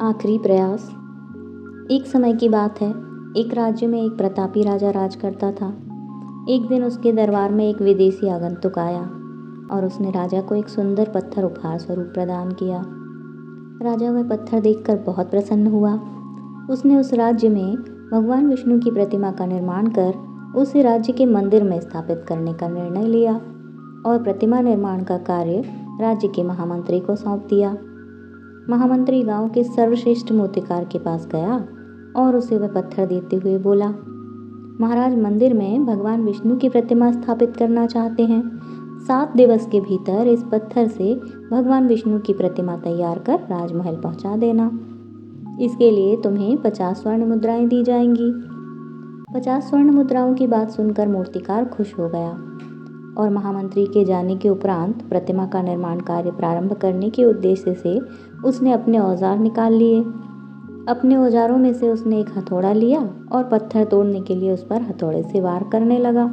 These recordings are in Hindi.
आखिरी प्रयास। एक समय की बात है। एक राज्य में एक प्रतापी राजा राज करता था। एक दिन उसके दरबार में एक विदेशी आगंतुक आया और उसने राजा को एक सुंदर पत्थर उपहार स्वरूप प्रदान किया। राजा वह पत्थर देखकर बहुत प्रसन्न हुआ। उसने उस राज्य में भगवान विष्णु की प्रतिमा का निर्माण कर उसे राज्य के मंदिर में स्थापित करने का निर्णय लिया और प्रतिमा निर्माण का कार्य राज्य के महामंत्री को सौंप दिया। महामंत्री गांव के सर्वश्रेष्ठ मूर्तिकार के पास गया और उसे वह पत्थर देते हुए बोला, महाराज, मंदिर में भगवान विष्णु की प्रतिमा स्थापित करना चाहते हैं। 7 दिवस के भीतर इस पत्थर से भगवान विष्णु की प्रतिमा तैयार कर राजमहल पहुंचा देना। इसके लिए तुम्हें 50 स्वर्ण मुद्राएं दी जाएंगी। 50 स्वर्ण मुद्राओं की बात सुनकर मूर्तिकार खुश हो गया और महामंत्री के जाने के उपरांत प्रतिमा का निर्माण कार्य प्रारंभ करने के उद्देश्य से उसने अपने औजार निकाल लिए। अपने औजारों में से उसने एक हथौड़ा लिया और पत्थर तोड़ने के लिए उस पर हथौड़े से वार करने लगा,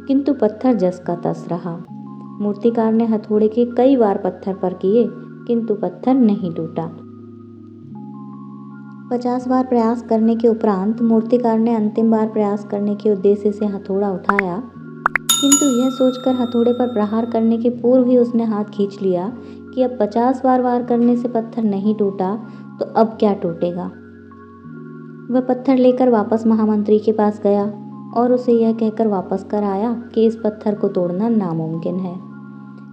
किंतु पत्थर जस का तस रहा। मूर्तिकार ने हथौड़े के कई वार पत्थर पर किए, किंतु पत्थर नहीं टूटा। 50 बार प्रयास करने के उपरांत मूर्तिकार ने अंतिम बार प्रयास करने के उद्देश्य से हथौड़ा उठाया, किंतु यह सोचकर हथौड़े पर प्रहार करने के पूर्व ही उसने हाथ खींच लिया कि अब 50 बार वार करने से पत्थर नहीं टूटा तो अब क्या टूटेगा। वह पत्थर लेकर वापस महामंत्री के पास गया और उसे यह कहकर वापस कर आया कि इस पत्थर को तोड़ना नामुमकिन है,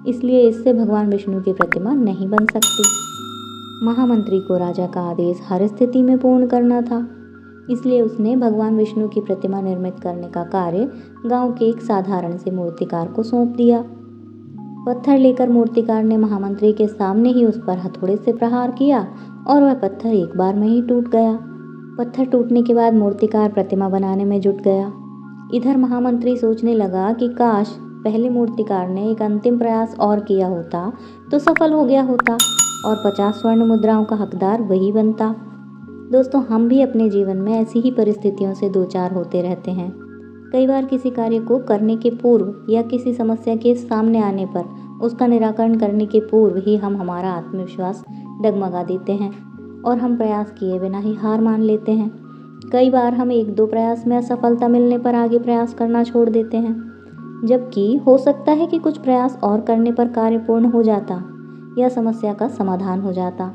इसलिए इससे भगवान विष्णु की प्रतिमा नहीं बन सकती। महामंत्री को राजा का आदेश हर स्थिति में पूर्ण करना था, इसलिए उसने भगवान विष्णु की प्रतिमा निर्मित करने का कार्य गांव के एक साधारण से मूर्तिकार को सौंप दिया। पत्थर लेकर मूर्तिकार ने महामंत्री के सामने ही उस पर हथौड़े से प्रहार किया और वह पत्थर एक बार में ही टूट गया। पत्थर टूटने के बाद मूर्तिकार प्रतिमा बनाने में जुट गया। इधर महामंत्री सोचने लगा कि काश पहले मूर्तिकार ने एक अंतिम प्रयास और किया होता तो सफल हो गया होता और 50 स्वर्ण मुद्राओं का हकदार वही बनता। दोस्तों, हम भी अपने जीवन में ऐसी ही परिस्थितियों से दो चार होते रहते हैं। कई बार किसी कार्य को करने के पूर्व या किसी समस्या के सामने आने पर उसका निराकरण करने के पूर्व ही हम हमारा आत्मविश्वास डगमगा देते हैं और हम प्रयास किए बिना ही हार मान लेते हैं। कई बार हम 1-2 प्रयास में असफलता मिलने पर आगे प्रयास करना छोड़ देते हैं, जबकि हो सकता है कि कुछ प्रयास और करने पर कार्य पूर्ण हो जाता या समस्या का समाधान हो जाता।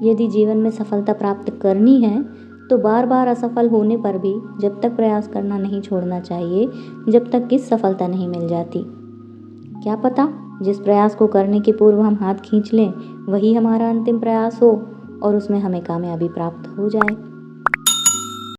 यदि जीवन में सफलता प्राप्त करनी है तो बार बार असफल होने पर भी जब तक प्रयास करना नहीं छोड़ना चाहिए जब तक कि सफलता नहीं मिल जाती। क्या पता जिस प्रयास को करने के पूर्व हम हाथ खींच लें वही हमारा अंतिम प्रयास हो और उसमें हमें कामयाबी प्राप्त हो जाए।